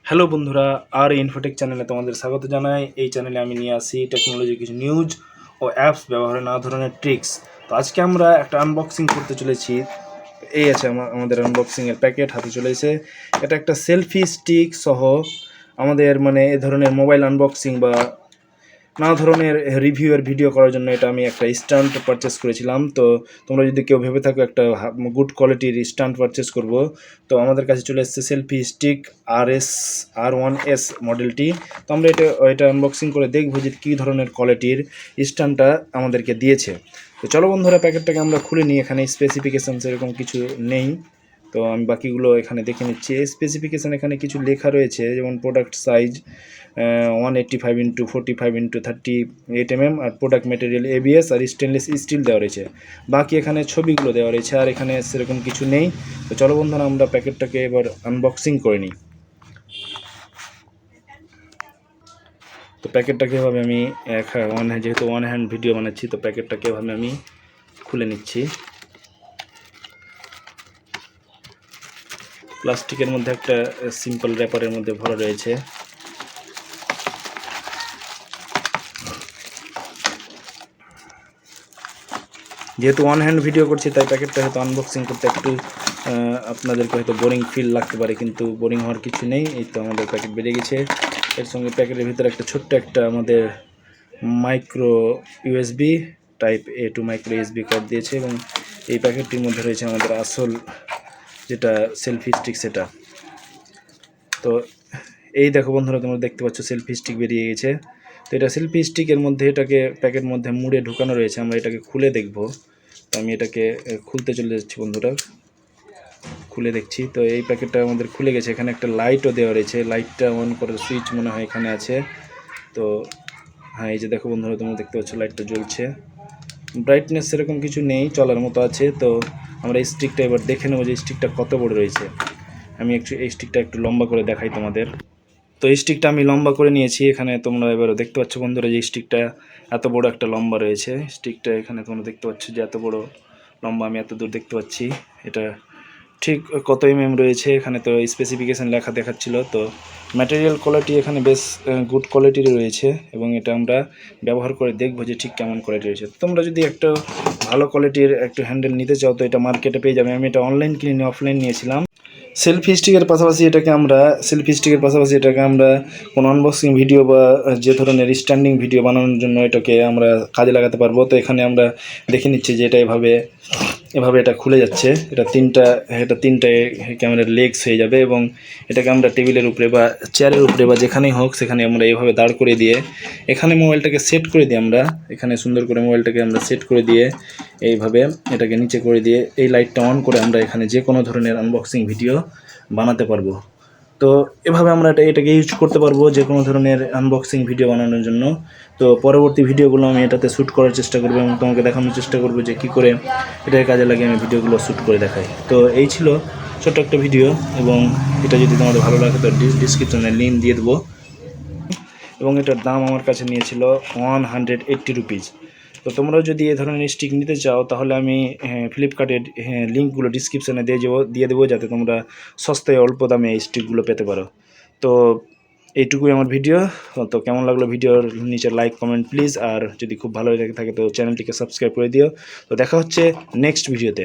Hello বন্ধুরা, আর Infotech চ্যানেলে তোমাদের স্বাগত জানাই। এই চ্যানেলে আমি নিয়ে আসি টেকনোলজি কিছু নিউজ ও অ্যাপস ব্যবহারের নানা ধরনের ট্রিক্স। তো আজকে আমরা একটা আনবক্সিং করতে চলেছি। এই আছে আমাদের আনবক্সিংয়ের প্যাকেট হাতে চলেছে। এটা একটা সেলফি স্টিক সহ আমাদের এ ধরনের মোবাইল আনবক্সিং বা নানা ধরনের রিভিউয়ের ভিডিও করার জন্য এটা আমি একটা স্ট্যান্ড পারচেস করেছিলাম। তো তোমরা যদি কেউ ভেবে থাকো একটা গুড কোয়ালিটির স্ট্যান্ড পারচেস করব, তো আমাদের কাছে চলে এসেছে সেলফি স্টিক R1S মডেলটি। তো আমরা এটা আনবক্সিং করে দেখবো যে কী ধরনের কোয়ালিটির স্ট্যান্ডটা আমাদেরকে দিয়েছে। তো চলো বন্ধুরা, প্যাকেটটাকে আমরা খুলে নিই। এখানে স্পেসিফিকেশানস এরকম কিছু নেই, তো আমি বাকিগুলো এখানে দেখে নিচ্ছি। স্পেসিফিকেশান এখানে কিছু লেখা রয়েছে, যেমন প্রোডাক্ট সাইজ 185x40x38 mm আর প্রোডাক্ট মেটেরিয়াল ABS আর স্টেনলেস স্টিল দেওয়া রয়েছে। বাকি এখানে ছবিগুলো দেওয়া রয়েছে, আর এখানে সেরকম কিছু নেই। তো চলো বন্ধুরা, আমরা প্যাকেটটাকে এবার আনবক্সিং করে নিই। তো প্যাকেটটাকে এভাবে আমি যেহেতু ওয়ান হ্যান্ড ভিডিও বানাচ্ছি, তো প্যাকেটটাকে এভাবে আমি খুলে নিচ্ছি। প্লাস্টিকের মধ্যে একটা সিম্পল র্যাপারের মধ্যে ভরা রয়েছে। যেহেতু ওয়ান হ্যান্ড ভিডিও করছি, তাই প্যাকেটটা হয়তো আনবক্সিং করতে একটু আপনাদেরকে হয়তো বোরিং ফিল লাগতে পারে, কিন্তু বোরিং হওয়ার কিছু নেই। এই তো আমাদের প্যাকেট বেরিয়ে গেছে। এর সঙ্গে প্যাকেটের ভিতরে একটা ছোট্ট একটা আমাদের micro USB type A to micro USB card দিয়েছে, এবং এই প্যাকেটটির মধ্যে রয়েছে আমাদের আসল যেটা সেলফি স্টিক সেটা। তো এই দেখো বন্ধুরা, তোমরা দেখতে পাচ্ছ সেলফি স্টিক বেরিয়ে গেছে। তো এটা সেলফি স্টিকের মধ্যে এটাকে প্যাকেট মধ্যে মুড়ে ঢুকানো রয়েছে। আমরা এটাকে খুলে দেখব। তো আমি এটাকে খুলতে চলে যাচ্ছি বন্ধুরা, খুলে দেখছি। তো এই প্যাকেটটা আমাদের খুলে গেছে। এখানে একটা লাইটও দেওয়া রয়েছে, লাইটটা অন করার সুইচ মনে হয় এখানে আছে। তো হ্যাঁ, এই যে দেখো বন্ধুরা, তোমরা দেখতে পাচ্ছ লাইটটা জ্বলছে। ব্রাইটনেস সেরকম কিছু নেই, চলার মতো আছে। তো আমরা এই স্টিকটা এবার দেখে নেবো যে স্টিকটা কত বড় রয়েছে। আমি এই স্টিকটা একটু লম্বা করে দেখাই তোমাদের। তো এই স্টিকটা আমি লম্বা করে নিয়েছি। এখানে তোমরা এবারে দেখতে পাচ্ছ বন্ধুরা যে স্টিকটা এত বড় একটা লম্বা রয়েছে। স্টিকটা এখানে তোমরা দেখতে পাচ্ছ যে এত বড় লম্বা, আমি এত দূর দেখতে পাচ্ছি। এটা ঠিক কত রয়েছে এখানে তো স্পেসিফিকেশান লেখা দেখাচ্ছিল। তো ম্যাটেরিয়াল কোয়ালিটি এখানে বেশ গুড কোয়ালিটির রয়েছে, এবং এটা আমরা ব্যবহার করে দেখবো যে ঠিক কেমন কোয়ালিটি রয়েছে। তোমরা যদি একটা ভালো কোয়ালিটির একটু হ্যান্ডেল নিতে চাও, তো এটা মার্কেটে পেয়ে যাবে। আমি এটা অনলাইন কিনে অফলাইন নিয়েছিলাম। সেলফি স্টিকের পাশাপাশি এটাকে আমরা কোনো আনবক্সিং ভিডিও বা যে ধরনের স্ট্যান্ডিং ভিডিও বানানোর জন্য এটাকে আমরা কাজে লাগাতে পারবো। তো এখানে আমরা দেখে নিচ্ছি যে এটা এভাবে এটা খুলে যাচ্ছে। এটা তিনটে ক্যামেরার লেগস হয়ে যাবে, এবং এটাকে আমরা টেবিলের উপরে বা চেয়ারের উপরে বা যেখানেই হোক সেখানে আমরা এইভাবে দাঁড় করে দিয়ে এখানে মোবাইলটাকে সেট করে দিই। আমরা এখানে সুন্দর করে মোবাইলটাকে আমরা সেট করে দিয়ে এইভাবে এটাকে নিচে করে দিয়ে এই লাইটটা অন করে আমরা এখানে যে কোনো ধরনের আনবক্সিং ভিডিও বানাতে পারবো। তো এভাবে আমরা এটাকে ইউজ করতে পারবো যে কোনো ধরনের আনবক্সিং ভিডিও বানানোর জন্য। তো পরবর্তী ভিডিওগুলো আমি এটাতে শ্যুট করার চেষ্টা করবো, এবং তোমাকে দেখানোর চেষ্টা করবো যে কী করে এটাকে কাজে লাগিয়ে আমি ভিডিওগুলো শ্যুট করে দেখাই। তো এই ছিল ছোট্ট একটা ভিডিও, এবং এটা যদি তোমাদের ভালো লাগে তো ডিসক্রিপশনে লিঙ্ক দিয়ে দেবো। এবং এটার দাম আমার কাছে নিয়েছিল 180 রুপিস। তো তোমরাও যদি এই ধরনের স্টিক নিতে চাও, তাহলে আমি ফ্লিপকার্টের লিঙ্কগুলো ডিসক্রিপশানে দিয়ে দেবো, যাতে তোমরা সস্তায় অল্প দামে এই স্টিকগুলো পেতে পারো। তো এইটুকুই আমার ভিডিও। তো কেমন লাগলো ভিডিওর নিচে লাইক কমেন্ট প্লিজ, আর যদি খুব ভালো লেগে থাকে তো চ্যানেলটিকে সাবস্ক্রাইব করে দিও। তো দেখা হচ্ছে নেক্সট ভিডিওতে।